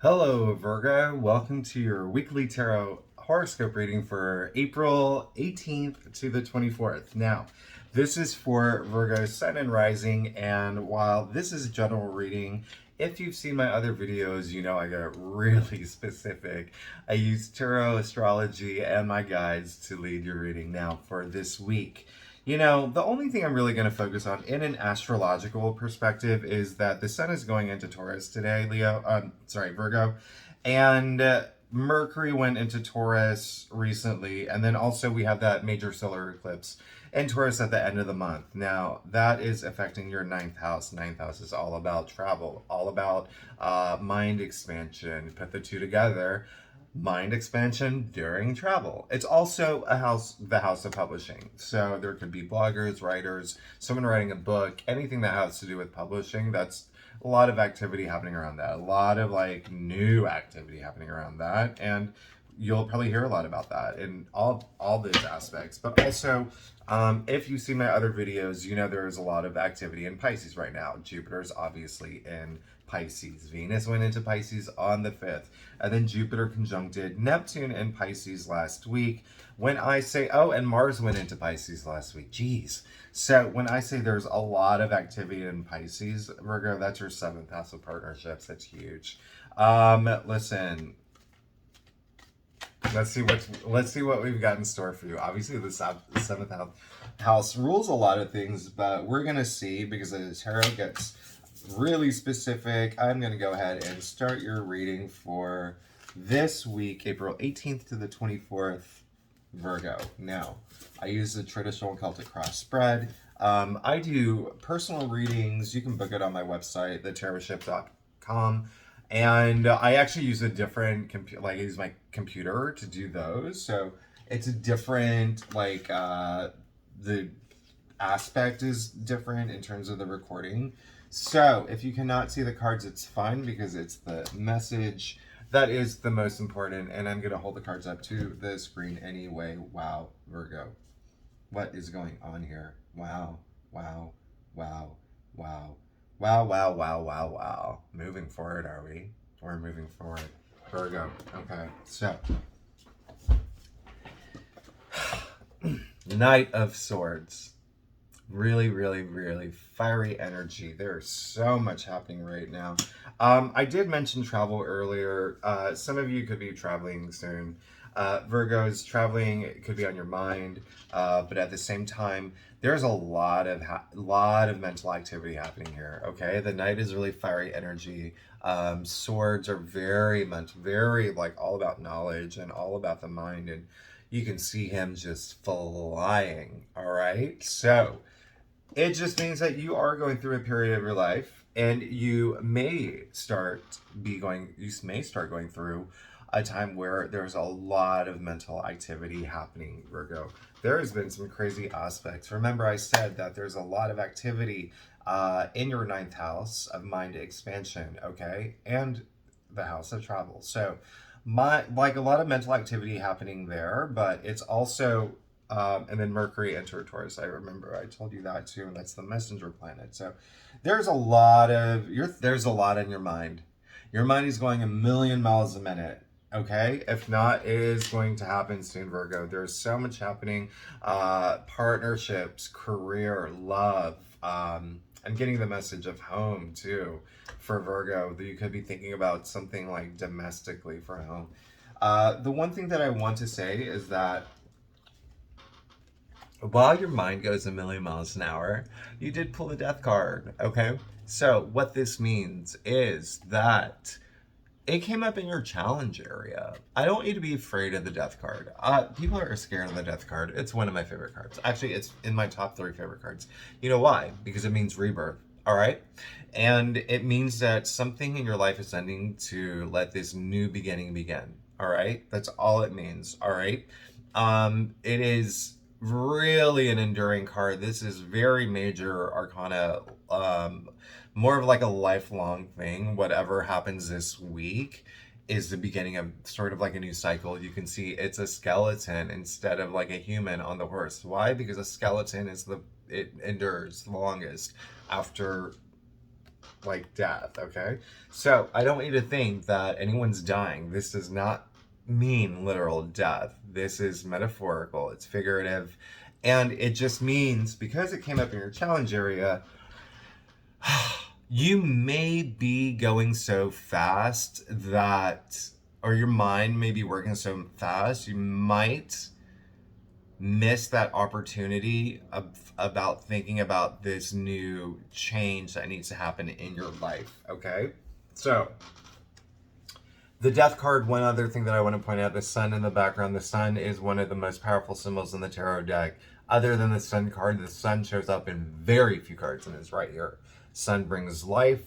Hello, Virgo. Welcome to your weekly tarot horoscope reading for April 18th to the 24th. Now, this is for Virgo Sun and Rising, and while this is a general reading, if you've seen my other videos, you know I get really specific. I use tarot, astrology, and my guides to lead your reading. Now, for this week, the only thing I'm really going to focus on in an astrological perspective is that the sun is going into Taurus today, Virgo. And Mercury went into Taurus recently. And then also we have that major solar eclipse in Taurus at the end of the month. Now, that is affecting your ninth house. Ninth house is all about travel, all about mind expansion. Put the two together, mind expansion during travel. It's also the house of publishing. So there could be bloggers, writers, someone writing a book, anything that has to do with publishing. That's a lot of activity happening around that. A lot of new activity happening around that. And you'll probably hear a lot about that in all those aspects. But also, if you see my other videos, you know there's a lot of activity in Pisces right now. Jupiter's obviously in Pisces. Venus went into Pisces on the 5th. And then Jupiter conjuncted Neptune in Pisces last week. When I say, and Mars went into Pisces last week. Jeez. So when I say there's a lot of activity in Pisces, Virgo, that's your 7th house of partnerships. That's huge. Listen, let's see what we've got in store for you. Obviously, the 7th house rules a lot of things, but we're gonna see, because the tarot gets really specific. I'm gonna go ahead and start your reading for this week, April 18th to the 24th, Virgo. Now, I use the traditional Celtic cross spread. I do personal readings. You can book it on my website, thetarotship.com. And I actually use a different computer, I use my computer to do those. So it's a different, the aspect is different in terms of the recording. So if you cannot see the cards, it's fine, because it's the message that is the most important. And I'm going to hold the cards up to the screen anyway. Wow, Virgo. What is going on here? Wow, wow, wow, wow. Wow, wow, wow, wow, wow. Moving forward, are we? We're moving forward. Virgo. Okay, so. Knight of Swords. Really, really, really fiery energy. There's so much happening right now. I did mention travel earlier. Some of you could be traveling soon. Virgos, traveling could be on your mind, but at the same time, there's a lot of mental activity happening here. Okay, the Knight is really fiery energy. Swords are very much, very all about knowledge and all about the mind, and you can see him just flying. All right, so it just means that you are going through a period of your life, and you may start going through a time where there's a lot of mental activity happening, Virgo. There has been some crazy aspects. Remember, I said that there's a lot of activity in your ninth house of mind expansion, okay? And the house of travel. So a lot of mental activity happening there, but it's also and then Mercury entered Taurus. I remember I told you that too, and that's the messenger planet. So there's a lot in your mind. Your mind is going a million miles a minute. Okay, if not, it is going to happen soon, Virgo. There's so much happening. Partnerships, career, love. I'm getting the message of home too for Virgo. That you could be thinking about something like domestically for home. The one thing that I want to say is that while your mind goes a million miles an hour, you did pull the death card, okay? So what this means is that it came up in your challenge area. I don't want you to be afraid of the death card. People are scared of the death card. It's one of my favorite cards. Actually, it's in my top 3 favorite cards. You know why? Because it means rebirth, all right? And it means that something in your life is ending to let this new beginning begin, all right? That's all it means, all right? It is really an enduring card. This is very major arcana, more of a lifelong thing. Whatever happens this week is the beginning of sort of a new cycle. You can see it's a skeleton instead of a human on the horse. Why? Because a skeleton it endures the longest after like death, okay? So I don't want you to think that anyone's dying. This does not mean literal death. This is metaphorical, it's figurative, and it just means, because it came up in your challenge area, you may be going so fast that, or your mind may be working so fast, you might miss that opportunity about thinking about this new change that needs to happen in your life, okay? So, the death card, one other thing that I want to point out, the sun in the background. The sun is one of the most powerful symbols in the tarot deck. Other than the sun card, the sun shows up in very few cards, and it's right here. Sun brings life,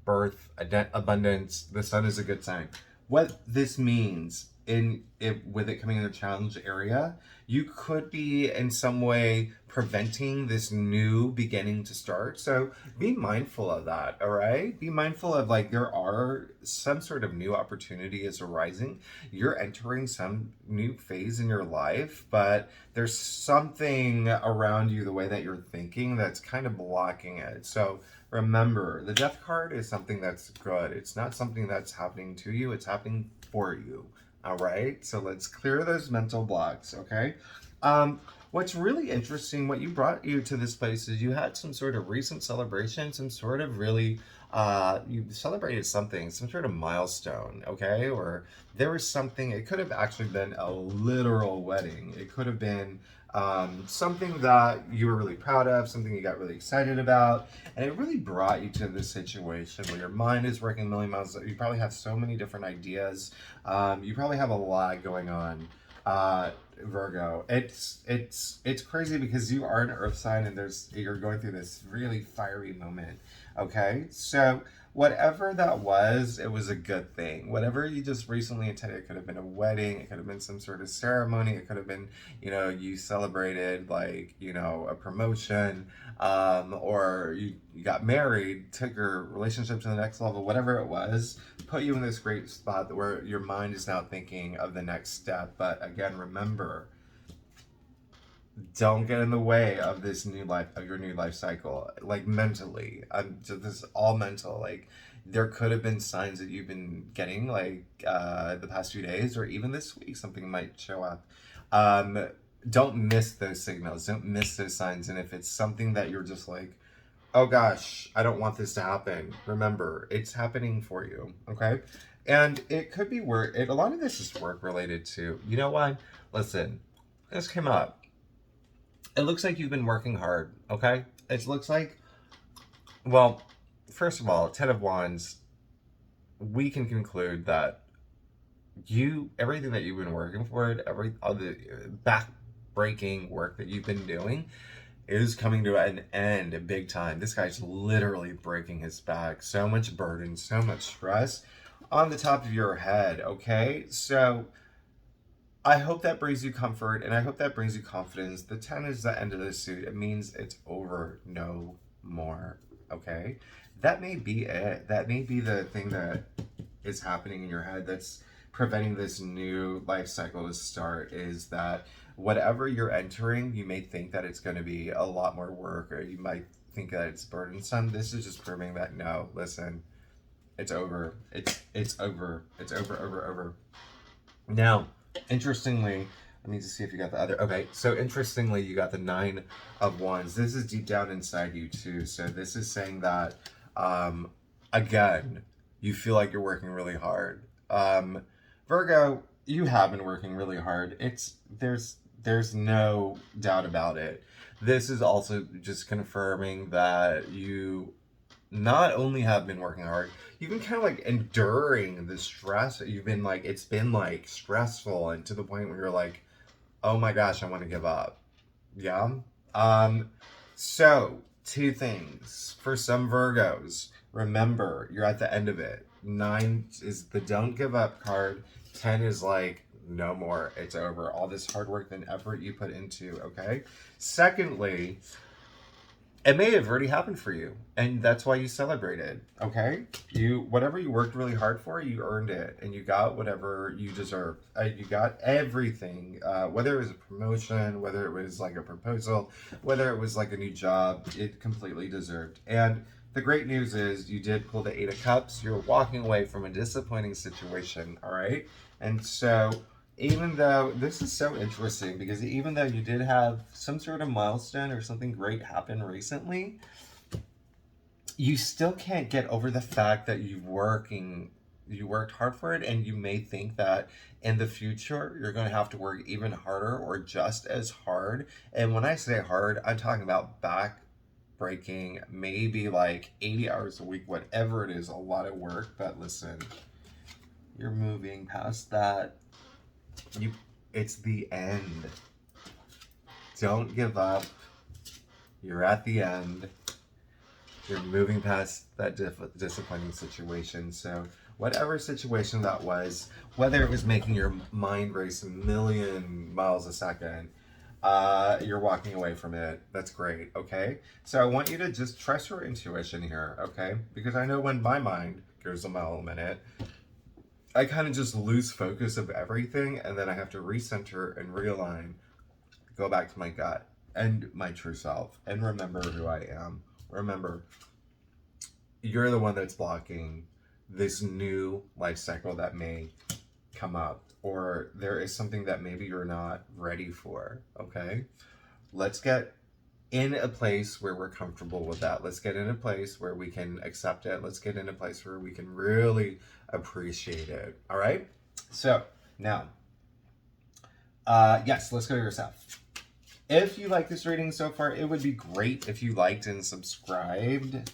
birth, abundance. The sun is a good sign. What this means with it coming in the challenge area, you could be in some way preventing this new beginning to start. So be mindful of that, all right? Be mindful of, like, there are some sort of new opportunity is arising. You're entering some new phase in your life, but there's something around you, the way that you're thinking, that's kind of blocking it. So remember, the death card is something that's good. It's not something that's happening to you, it's happening for you. All right, so let's clear those mental blocks, okay? What's really interesting, what you brought you to this place is you had some sort of recent celebration, some sort of really, you celebrated something, some sort of milestone, okay? Or there was something, it could have actually been a literal wedding. It could have been something that you were really proud of, something you got really excited about, and it really brought you to this situation where your mind is working a million miles. You probably have so many different ideas. You probably have a lot going on, Virgo. It's crazy because you are an Earth sign, and you're going through this really fiery moment. Okay, so whatever that was, it was a good thing. Whatever you just recently attended, it could have been a wedding, it could have been some sort of ceremony, it could have been, you celebrated, like, a promotion, or you got married, took your relationship to the next level, whatever it was, put you in this great spot where your mind is now thinking of the next step. But again, remember, don't get in the way of this new life, of your new life cycle, like mentally. This is all mental. Like, there could have been signs that you've been getting, like, the past few days, or even this week something might show up. Don't miss those signals, don't miss those signs. And if it's something that you're just like, oh gosh, I don't want this to happen, remember, it's happening for you, okay? And it could be work. A lot of this is work related too. You know what? Listen, this came up. It looks like you've been working hard, okay? It looks like, well, first of all, Ten of Wands, we can conclude that everything that you've been working for, all the back-breaking work that you've been doing is coming to an end big time. This guy's literally breaking his back. So much burden, so much stress on the top of your head, okay? So I hope that brings you comfort, and I hope that brings you confidence. The 10 is the end of the suit. It means it's over, no more, okay? That may be it. That may be the thing that is happening in your head that's preventing this new life cycle to start, is that whatever you're entering, you may think that it's going to be a lot more work, or you might think that it's burdensome. This is just proving that, no, listen, it's over. It's over. It's over. Now, interestingly, let me just see if you got the other. Okay, so interestingly, you got the 9 of Wands. This is deep down inside you too. So this is saying that, again, you feel like you're working really hard. Virgo, you have been working really hard. There's no doubt about it. This is also just confirming that you not only have been working hard, you've been kind of like enduring the stress. You've been like, it's been like stressful, and to the point where you're like, oh my gosh, I want to give up. Yeah. So 2 things for some Virgos. Remember, you're at the end of it. 9 is the don't give up card. 10 is like, no more, it's over. All this hard work and effort you put into, okay? Secondly, it may have already happened for you, and that's why you celebrated, okay? Whatever you worked really hard for, you earned it, and you got whatever you deserve. You got everything, whether it was a promotion, whether it was like a proposal, whether it was like a new job, it completely deserved. And the great news is you did pull the Eight of Cups. You're walking away from a disappointing situation, all right? And so, even though this is so interesting, because even though you did have some sort of milestone or something great happen recently, you still can't get over the fact that you worked hard for it, and you may think that in the future you're going to have to work even harder or just as hard. And when I say hard, I'm talking about back breaking, maybe like 80 hours a week, whatever it is, a lot of work. But listen, you're moving past that. It's the end. Don't give up. You're at the end. You're moving past that disappointing situation. So whatever situation that was, whether it was making your mind race a million miles a second, you're walking away from it. That's great. Okay. So I want you to just trust your intuition here. Okay. Because I know when my mind goes a mile a minute, I kind of just lose focus of everything, and then I have to recenter and realign, go back to my gut and my true self, and remember who I am. Remember, you're the one that's blocking this new life cycle that may come up, or there is something that maybe you're not ready for. Okay, let's get in a place where we're comfortable with that. Let's get in a place where we can accept it. Let's get in a place where we can really appreciate it. All right. So now, yes, let's go to yourself. If you like this reading so far, it would be great if you liked and subscribed.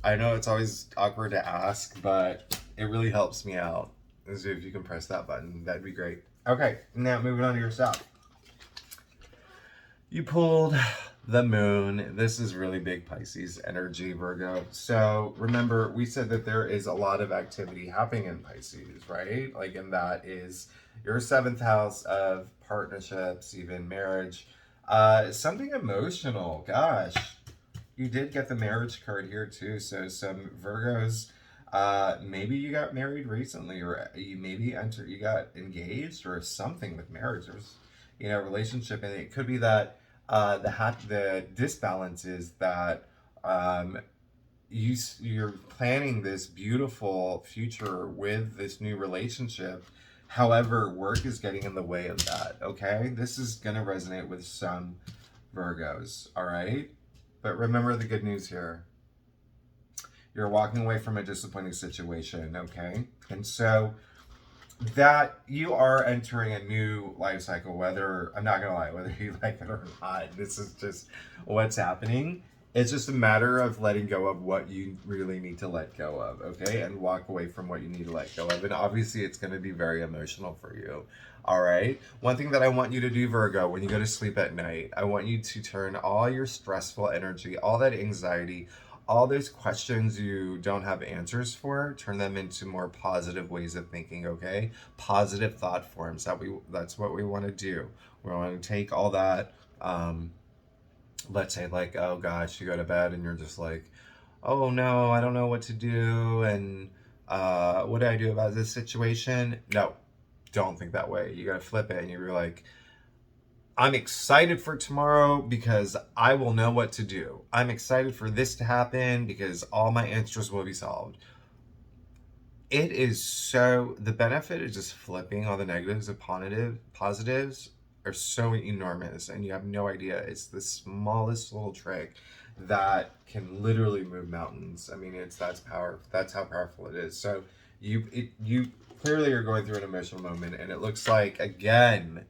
I know it's always awkward to ask, but it really helps me out. So if you can press that button, that'd be great. Okay, now moving on to yourself. You pulled the moon. This is really big Pisces energy, Virgo. So remember, we said that there is a lot of activity happening in Pisces, right? Like, and that is your seventh house of partnerships, even marriage. Something emotional. Gosh, you did get the marriage card here too. So some Virgos, maybe you got married recently, or you got engaged or something with marriage. There's, relationship, and it could be that the disbalance is that you're planning this beautiful future with this new relationship. However, work is getting in the way of that. Okay, this is gonna resonate with some Virgos. All right, but remember the good news here. You're walking away from a disappointing situation. Okay, and so that you are entering a new life cycle, whether, I'm not gonna lie, whether you like it or not, this is just what's happening. It's just a matter of letting go of what you really need to let go of, okay? And walk away from what you need to let go of. And obviously it's gonna be very emotional for you. All right. One thing that I want you to do, Virgo, when you go to sleep at night, I want you to turn all your stressful energy, all that anxiety, all those questions you don't have answers for, turn them into more positive ways of thinking, okay? Positive thought forms. That's what we want to do. We want to take all that, let's say, like, oh gosh, you go to bed and you're just like, oh no, I don't know what to do, and what do I do about this situation? No, don't think that way. You gotta flip it, and you're like, I'm excited for tomorrow because I will know what to do. I'm excited for this to happen because all my answers will be solved. It is so, the benefit of just flipping all the negatives of positives are so enormous, and you have no idea. It's the smallest little trick that can literally move mountains. I mean, that's how powerful it is. So you clearly are going through an emotional moment, and it looks like, again,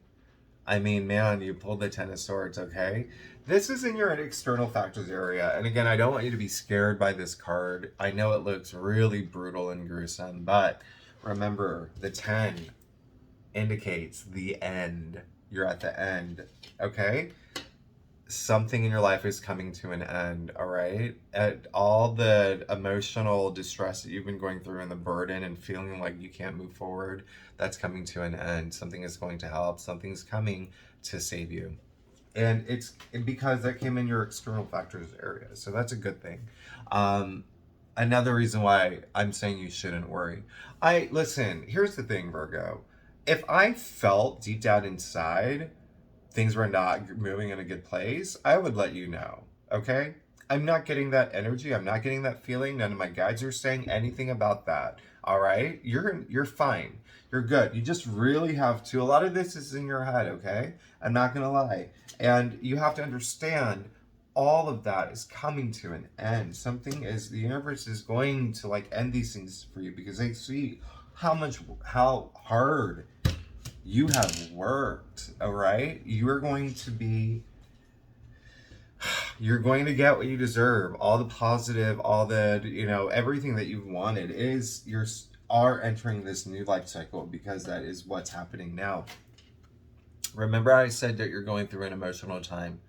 I mean, man, you pulled the Ten of Swords, okay? This is in your external factors area. And again, I don't want you to be scared by this card. I know it looks really brutal and gruesome, but remember, the 10 indicates the end. You're at the end, okay? Something in your life is coming to an end, all right? All the emotional distress that you've been going through and the burden and feeling like you can't move forward, that's coming to an end. Something is going to help. Something's coming to save you. And it's because that came in your external factors area. So that's a good thing. Another reason why I'm saying you shouldn't worry. Listen, here's the thing, Virgo. If I felt deep down inside things were not moving in a good place, I would let you know, okay? I'm not getting that energy. I'm not getting that feeling. None of my guides are saying anything about that. All right? You're fine. You're good. You just really have to. A lot of this is in your head, okay? I'm not going to lie. And you have to understand all of that is coming to an end. Something is, the universe is going to like end these things for you because they see how hard you have worked. All right? You're going to get what you deserve. All the positive, all the, everything that you've wanted are entering this new life cycle because that is what's happening now. Remember I said that you're going through an emotional time.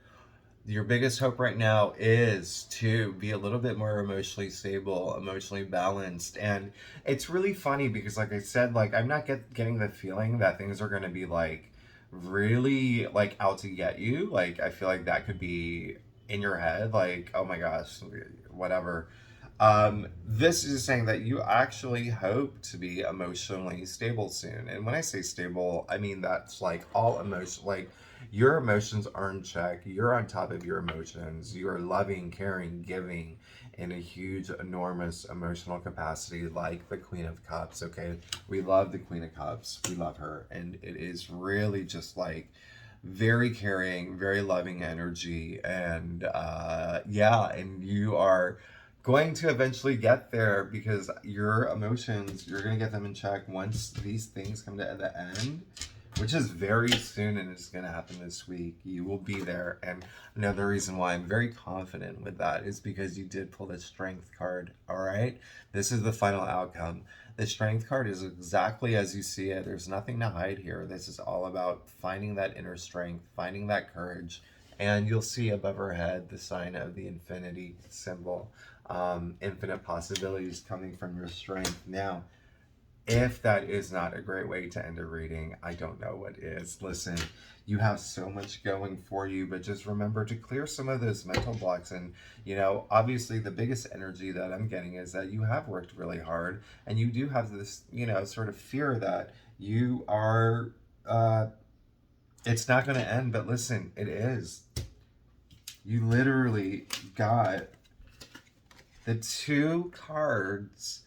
Your biggest hope right now is to be a little bit more emotionally stable, emotionally balanced. And it's really funny because, like I said, like I'm not getting the feeling that things are going to be like really like out to get you. Like I feel like that could be in your head, like, oh my gosh, whatever. This is saying that you actually hope to be emotionally stable soon. And when I say stable, I mean that's like all emotion, like your emotions are in check. You're on top of your emotions. You are loving, caring, giving in a huge, enormous emotional capacity, like the Queen of Cups. Okay, we love the Queen of Cups. We love her, and it is really just like very caring, very loving energy, and yeah, and you are going to eventually get there because your emotions, you're going to get them in check once these things come to the end, which is very soon, and it's going to happen this week. You will be there. And another reason why I'm very confident with that is because you did pull the Strength card. All right, this is the final outcome. The Strength card is exactly as you see it. There's nothing to hide here. This is all about finding that inner strength, finding that courage. And you'll see above her head the sign of the infinity symbol. Infinite possibilities coming from your strength. Now, if that is not a great way to end a reading, I don't know what is. Listen, you have so much going for you, but just remember to clear some of those mental blocks. And, obviously the biggest energy that I'm getting is that you have worked really hard and you do have this, sort of fear that you are, it's not going to end. But listen, it is. You literally got the two cards.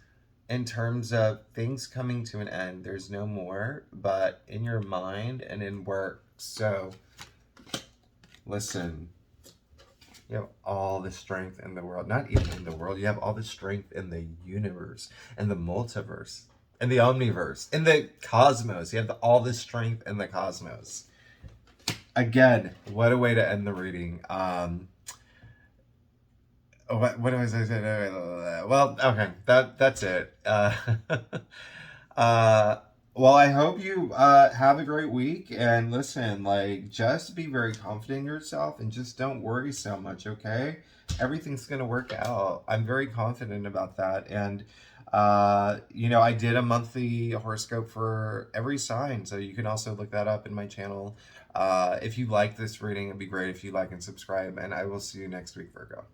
In terms of things coming to an end, there's no more, but in your mind and in work. So, listen, you have all the strength in the world. Not even in the world, you have all the strength in the universe, and the multiverse, and the omniverse, in the cosmos. You have all the strength in the cosmos. Again, what a way to end the reading. What was I saying? Well, okay, that's it. Well, I hope you have a great week. And listen, like, just be very confident in yourself and just don't worry so much, okay? Everything's gonna work out. I'm very confident about that. And I did a monthly horoscope for every sign, so you can also look that up in my channel. If you like this reading, it'd be great if you like and subscribe, and I will see you next week, Virgo.